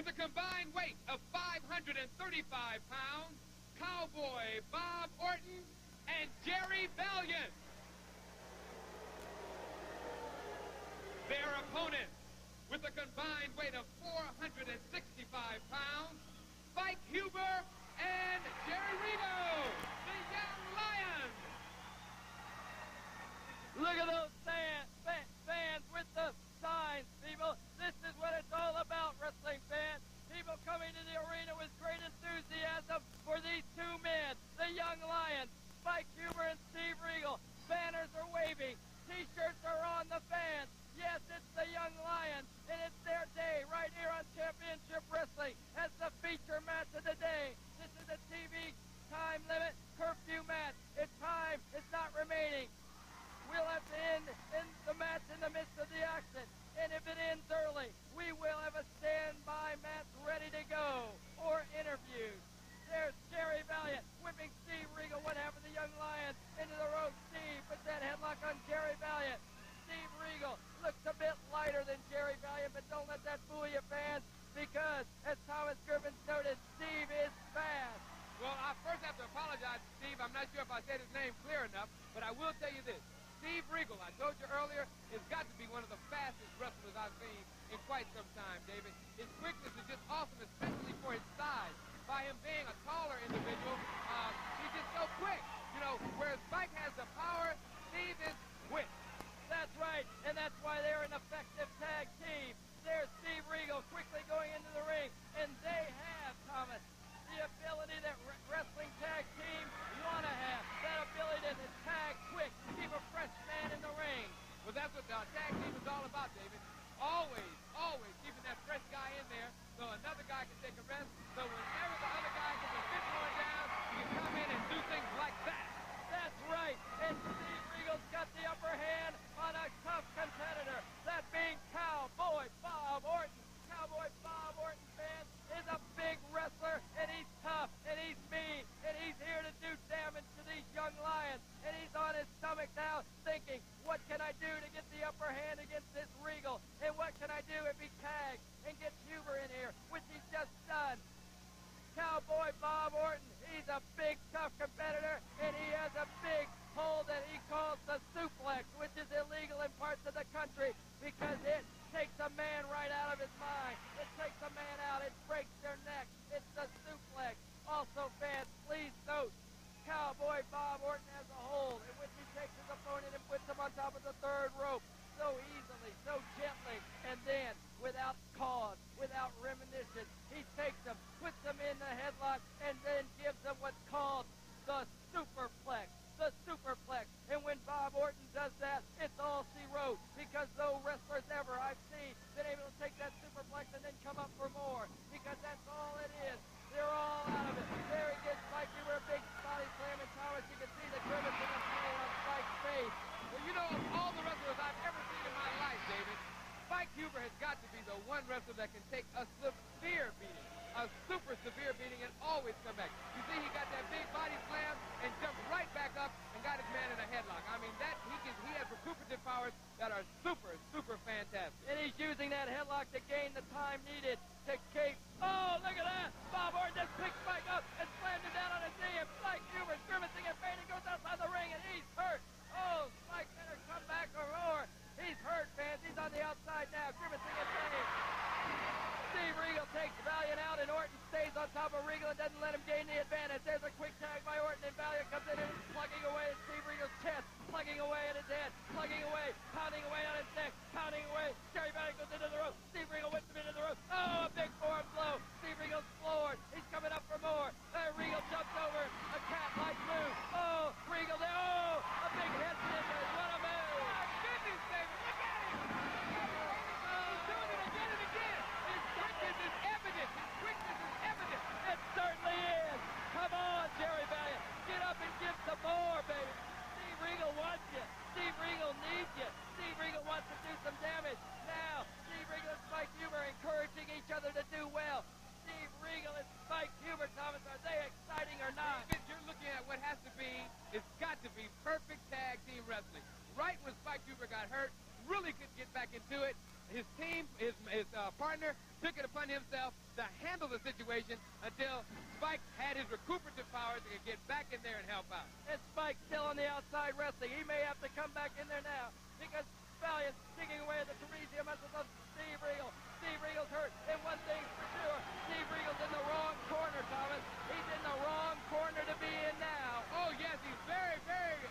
With a combined weight of 535 pounds, Cowboy Bob Orton and Jerry Valiant. Their opponents, with a combined weight of 465 pounds, Spike Huber and Jerry Rigo, the Young Lions. Look at those fans with the signs, people. This is what it's all about, wrestling fans. People coming to the arena with great enthusiasm for these two men, the Young Lions, Spike Huber and Steve Regal. Banners are waving. T-shirts are on the fans. Yes, it's the Young Lions, and it's their day right here on Championship Wrestling as the feature match of the day. This is a TV time limit curfew match. It's time. It's not remaining. We'll have to end the match in the midst of the action. And if it ends early, we will have a standby match ready to go or interviews. There's Jerry Valiant whipping Steve Regal, one half of the Young Lions, into the rope. Steve puts that headlock on Jerry Valiant. Steve Regal looks a bit lighter than Jerry Valiant, but don't let that fool you, fans, because, as Thomas Griffin noted, Steve is fast. Well, I first have to apologize to Steve. I'm not sure if I said his name clear enough, but I will tell you this. Steve Regal, I told you earlier, has got to be one of the fastest wrestlers I've seen in quite some time, David. His quickness is just awesome, especially for his size. By him being a taller individual, he's just so quick. You know, whereas Spike has the power, Steve is quick. That's right, and that's why they're an effective tag team. There's Steve Regal quickly going into the ring, and they have, Thomas, the ability that wrestling tag teams want to have. That ability to tag quick, keep a fresh man in the ring. Well, that's what the tag team is all about, David. Always keeping that fresh guy in there so another guy can take a rest. So whenever the other guy gets a fit going down, you can come in and do things like that. That's right. And Steve Regal's got the upper hand on a tough competitor, that being Cowboy Bob Orton. Cowboy Bob Orton, fans, is a big wrestler, and he's tough, and he's mean, and he's here to do damage to these Young Lions. And he's on his stomach now thinking, what can I do to get the upper hand against this Regal? And what can I do if he tags and gets Huber in here, which he's just done? Cowboy Bob Orton, he's a big, tough competitor, and he has a big hold that he calls the suplex, which is illegal in parts of the country because it takes a man right out of his mind. It takes a man out. It breaks their neck. It's the suplex. Also, fans, please note, Cowboy Bob Orton has a hold in which he takes his opponent and puts him on top of the third rope so easily, so gently, and then, without cause, without reminiscence, he takes him, puts him in the headlock, and then gives him what's called the superplex. The superplex. And when Bob Orton does that, it's all she wrote, because no wrestlers ever I've seen been able to take that superplex and then come up for more, because that's all it is. They're all out of it. There he gets Spike. We were a big body slam, and Thomas, you can see the grimace in the pain on Spike's face. Well, you know, of all the wrestlers I've ever seen in my life, David, Spike Huber has got to be the one wrestler that can take a severe beating, a super severe beating, and always come back. You see, he got that big body slam and jumped right back up and got his man in a headlock. I mean, he has recuperative powers that are super fantastic. And he's using that headlock to gain the time needed to keep. Oh, look at that! Bob Orton just picked Spike up and slammed him down on his knee, and Spike Huber grimacing and fading goes outside the ring, and he's hurt. Oh, Spike better come back or more. He's hurt, fans. He's on the outside now, grimacing and fading. Steve Regal takes Valiant out, and Orton stays on top of Regal and doesn't let him gain the advantage. There's a quick tag by Orton, and Valiant comes in and is plugging away at Steve Regal's chest, plugging away at his head, plugging away, pounding away on his neck, pounding away. Jerry Valiant goes into the rope. Steve Regal whips him into the rope. Oh, a big forearm blow. Steve Regal's floored. He's coming up for more. Regal jumps over. A cat-like move. Oh, Regal there. Oh, a big head scissor. What a move. My goodness, David, look at him. He's doing it again and again. His quickness is evident. His quickness is evident. It certainly is. Come on, Jerry Valiant. Get up and give some more, baby. Steve Regal wants you. Steve Regal needs you. Steve Regal wants to do some damage. Now, Steve Regal and Spike Huber, and it upon himself to handle the situation until Spike had his recuperative powers and could get back in there and help out. And Spike's still on the outside wrestling. He may have to come back in there now because Valiant's digging away at the trapezium muscles of Steve Regal. Steve Regal's hurt, and one thing's for sure, Steve Regal's in the wrong corner, Thomas. He's in the wrong corner to be in now. Oh, yes, he's very, very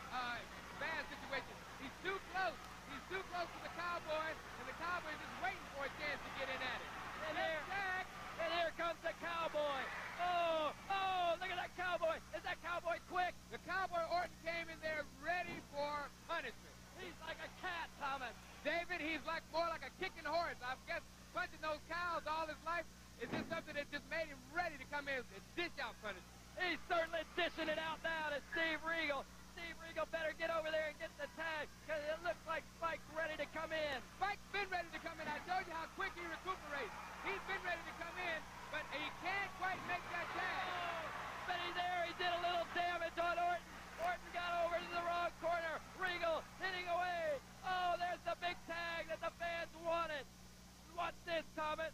bad situation. He's too close. He's too close to the Cowboy, and the Cowboy is just waiting for a chance to get in at it. And here comes the Cowboy. Oh, look at that Cowboy. Is that Cowboy quick? The Cowboy Orton came in there ready for punishment. He's like a cat, Thomas. David, he's more like a kicking horse. I guess punching those cows all his life is just something that just made him ready to come in and dish out punishment. He's certainly dishing it out now to Steve Regal. Steve Regal better get over there and get the tag because it looks like Spike's ready to come in. Spike's been ready to come in. I told you how quick he recuperates. He's been ready to come in, but he can't quite make that tag. Oh, but he's there. He did a little damage on Orton. Orton got over to the wrong corner. Regal hitting away. Oh, there's the big tag that the fans wanted. What's this, Thomas?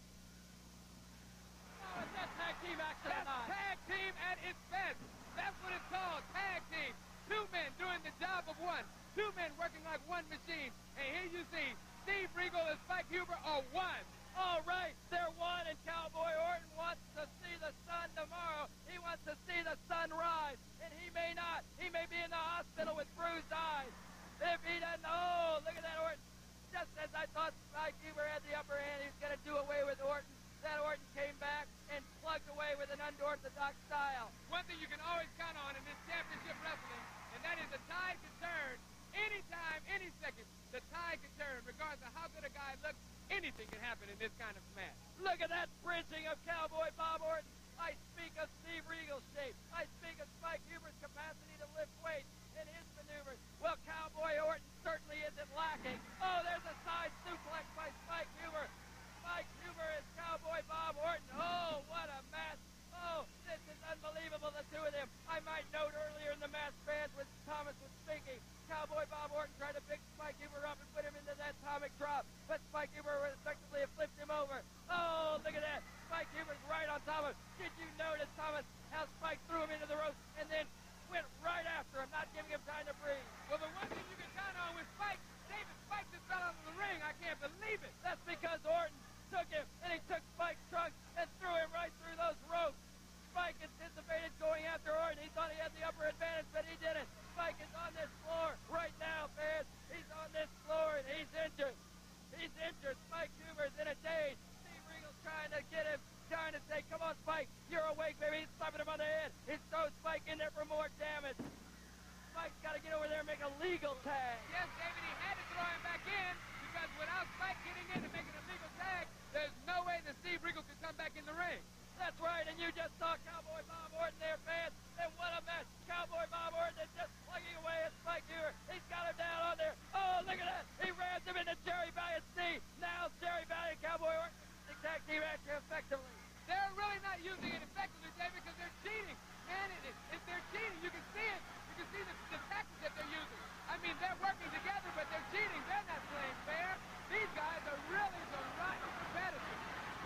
Oh, it's that tag team action That's tonight. tag team at its best. That's what it's called, tag team. Two men doing the job of one. Two men working like one machine. And here you see Steve Regal and Spike Huber are one. All right, they're one, and Cowboy Orton wants to see the sun tomorrow. He wants to see the sun rise, and he may not. He may be in the hospital with bruised eyes. If he doesn't, oh, look at that Orton. Just as I thought Spike Huber had the upper hand, he was going to do away with Orton. That Orton came back and plugged away with an unorthodox style. One thing you can always count on in this championship wrestling, and that is the tide can turn anytime, any second. The tide can turn, regardless of how good a guy looks. Anything can happen in this kind of match. Look at that bridging of Cowboy Bob Orton. I speak of Steve Regal's shape. I speak of Spike Huber's capacity to lift weights in his maneuvers. Well, Cowboy Orton certainly isn't lacking. Oh, there's a side suplex by Spike Huber. Spike Huber is Cowboy Bob Orton. Oh, what a match. Oh, this is unbelievable, the two of them. I might note earlier in the match, fans, when Thomas was speaking, Cowboy Bob Orton tried to pick Spike Huber up and put him into that atomic drop, but Spike Huber would effectively have flipped him over. Oh, look at that. Spike Huber's right on top of him. Did you notice, Thomas, how Spike threw him into the ropes and then went right after him, not giving him time to breathe? Well, the one thing you can count on with Spike, David Spike just fell out of the ring. I can't believe it. That's because Orton took him, and he took Spike's trunk and threw him right through those ropes. Spike anticipated going after Orton. He thought he had the upper advantage, but he didn't. Spike is on this floor right now, fans. He's on this floor, and he's injured. He's injured. Spike Huber's in a daze. Steve Regal's trying to get him, trying to say, come on, Spike, you're awake, baby. He's slapping him on the head. He throws Spike in there for more damage. Spike's got to get over there and make a legal tag. Yes, David, he had to throw him back in because without Spike getting in and making a legal tag, there's no way that Steve Regal could come back in the ring. That's right, and you just saw Cowboy Bob Orton there, fans. And what a match. Cowboy Bob Orton is just plugging away at Spike Huber. He's got him down on there. Oh, look at that. He rams him into Jerry Valiant's knee. Now Jerry Valiant, Cowboy Orton, the tag team action effectively. They're really not using it effectively, David, because they're cheating. Man, if they're cheating, you can see it. You can see the tactics that they're using. I mean, they're working together, but they're cheating. They're not playing fair. These guys are really some rotten competitors.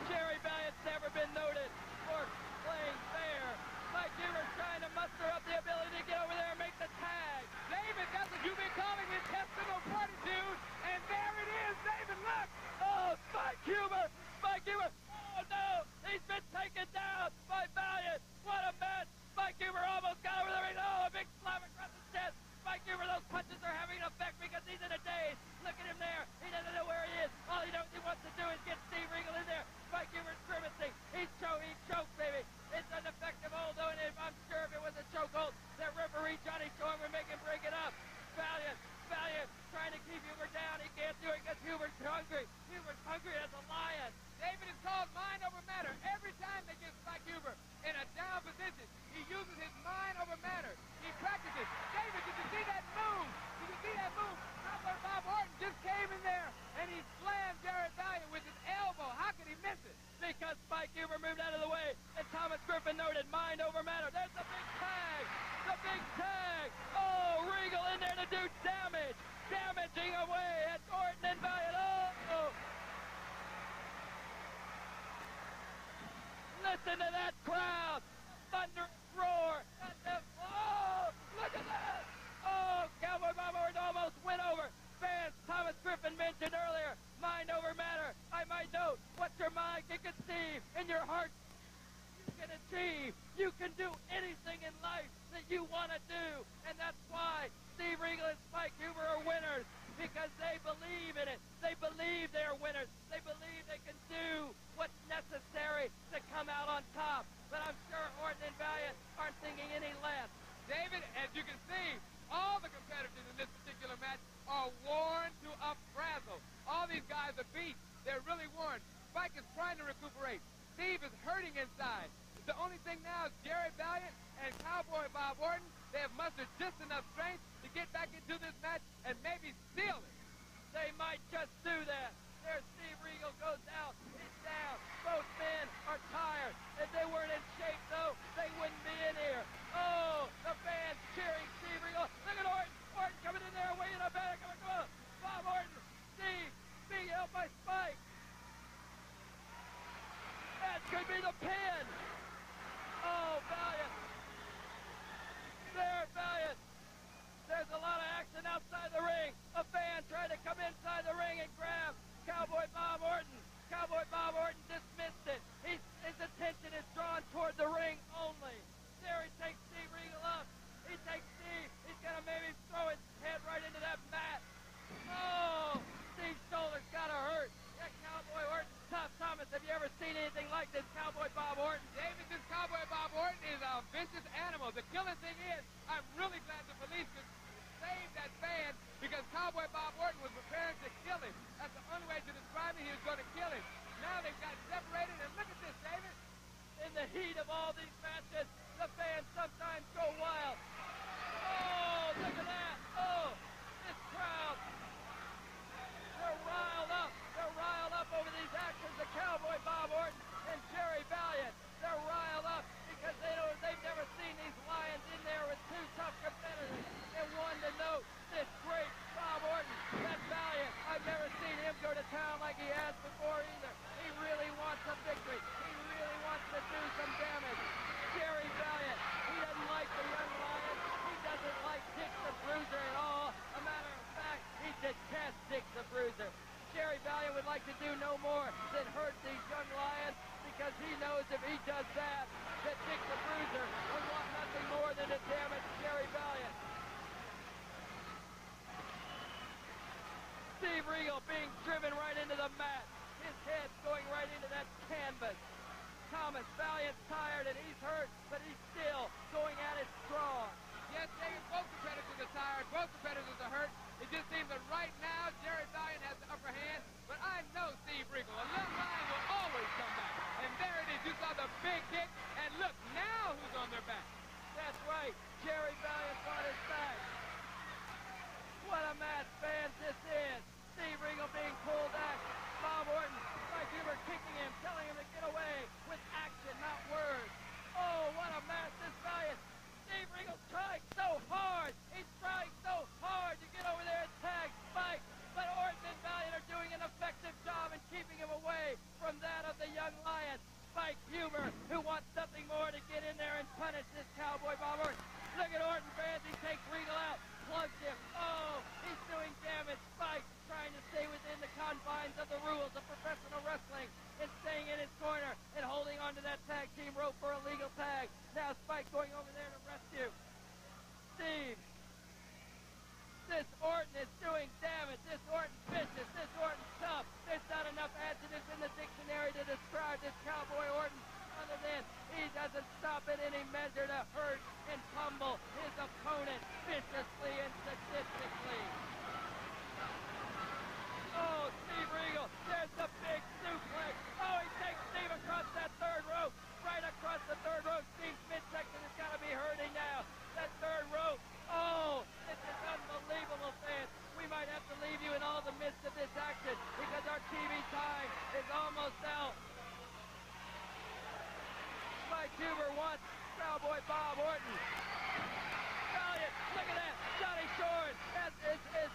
Jerry Valiant's never been noted for playing fair. Spike Huber's trying to muster up the ability to get over there and make the tag. David, that's what you've been calling intestinal fortitude, and there it is, David, look! Oh, Spike Huber! Spike Huber! Oh, no! He's been taken down by Valiant! What a match! Spike Huber almost got over the ring. Oh, a big slap across his chest. Spike Huber, those punches are having an effect because he's in a daze. Look at him there. He doesn't know where he is. All he knows he wants to do is get Steve Regal in there. Spike Huber's grimacing. He's choked, baby. It's an effective hold, though, and I'm sure if it was a chokehold, that referee Johnny Storm would make him break it up. Valiant, trying to keep Huber down. He can't do it because Huber's hungry. Huber's hungry as a lion. David is called mind over matter. Every time they get Spike Huber in a down position, he uses his mind over matter. He practices. David, did you see that move? Did you see that move? Cowboy Bob Orton just came in there, and he slammed Jared Valiant with his elbow. How could he miss it? Because Spike Huber moved out of the way, and Thomas Griffin noted mind over matter. There's the big tag. The big tag. Oh, Regal in there to do damage. Damaging away at Orton and Valiant. Oh. Listen to that crowd. Thunder roar. Oh, look at that. Oh, Cowboy Bob Orton almost went over. Fans, Thomas Griffin mentioned earlier, mind over matter. I might note what your mind can conceive and your heart you can achieve. You can do anything in life that you want to do. And that's why Steve Regal and Spike Huber are winners, because they believe in it. They believe they're winners. They believe they can do what's necessary to come out on top. But I'm sure Orton and Valiant aren't thinking any less. David, as you can see, all the competitors in this particular match are worn to a frazzle. All these guys are beat. They're really worn. Spike is trying to recuperate. Steve is hurting inside. The only thing now is Jerry Valiant and Cowboy Bob Orton. They have mustered just enough strength to get back into this match and maybe steal it. They might just do that. There's Steve Regal goes out. He's down. Both men are tired. If they weren't in shape, though, they wouldn't be in here. Oh, the fans cheering Steve Regal. Look at Orton. Orton coming in there, way in the back. Come on. Bob Orton. Steve being held by Spike. That could be the pin. Oh, Valiant. There, Valiant. There's a lot of action outside the ring. A fan tried to come inside the ring and grab Cowboy Bob Orton. Cowboy Bob Orton dismissed it. His attention is drawn toward the ring only. There he takes Steve Regal up. He takes Steve. He's going to maybe throw his head right into that mat. Oh, Steve's shoulder's got to hurt. That Cowboy Orton's tough. Thomas, have you ever seen anything like this Cowboy Bob Orton? David, this Cowboy Bob Orton is a vicious animal. The killing thing is, I'm really glad the police could save that fan, because Cowboy Bob Orton was preparing to kill him. That's the only way to describe it. He was going to kill him. Now they've got separated, and look at this, David. In the heat of all these matches, the fans sometimes go wild. Oh, look at that. Oh, this crowd. They're riled up. They're riled up over these actions of Cowboy Bob Orton and Jerry Valiant. They're riled up because they've never seen these Lions in there with two tough competitors. And one to note, this great Bob Orton, that Valiant. I've never seen him go to town like he has before either. He really wants a victory. He really wants to do some damage. Jerry Valiant, he doesn't like the young Lion. He doesn't like Dick the Bruiser at all. A matter of fact, he detests Dick the Bruiser. Jerry Valiant would like to do no more than hurt these young Lions, because he knows if he does that, that Dick the Bruiser would want nothing more than to damage Jerry Valiant. Steve Regal being driven right into the mat. His head's going right into that canvas. Thomas Valiant's tired and he's hurt, but he's still going at it strong. Yes, David, both competitors are tired. Both competitors are hurt. It just seems that right now, Jerry Valiant has the upper hand. But I know Steve Regal. A little lion will always come back. And there it is. You saw the big kick. And look, now who's on their back? That's right. Jerry Valiant's on his back. What a match, fans, this is. Steve Regal being pulled back. Bob Orton, Spike Huber kicking him, telling him to get away with action, not words. Oh, what a match, this Valiant. Steve Regal's trying so hard. He's trying so hard to get over there and tag Spike. But Orton and Valiant are doing an effective job in keeping him away from that of the young Lion. Spike Huber, who wants nothing more to get in there and punish this Cowboy Bob Orton. Look at Orton, fans. He takes Regal out, plugs him. Oh, he's doing damage. Spike trying to stay within the confines of the rules of professional wrestling and staying in his corner and holding onto that tag team rope for a legal tag. Now Spike going over there to rescue Steve. This Orton is doing damage. This Orton's vicious. This Orton's tough. There's not enough adjectives in the dictionary to describe this Cowboy Orton other than he doesn't stop at any measure to hurt and pummel his opponent viciously and sadistically. Oh, Steve Regal, there's the big suplex. Oh, he takes Steve across that third rope. Right across the third rope. Steve's midsection has got to be hurting now. That third rope. Oh, this is unbelievable, fans. We might have to leave you in all the midst of this action because our TV time is almost out. Spike Huber wants Cowboy Bob Orton. Valiant, look at that. Johnny Shore is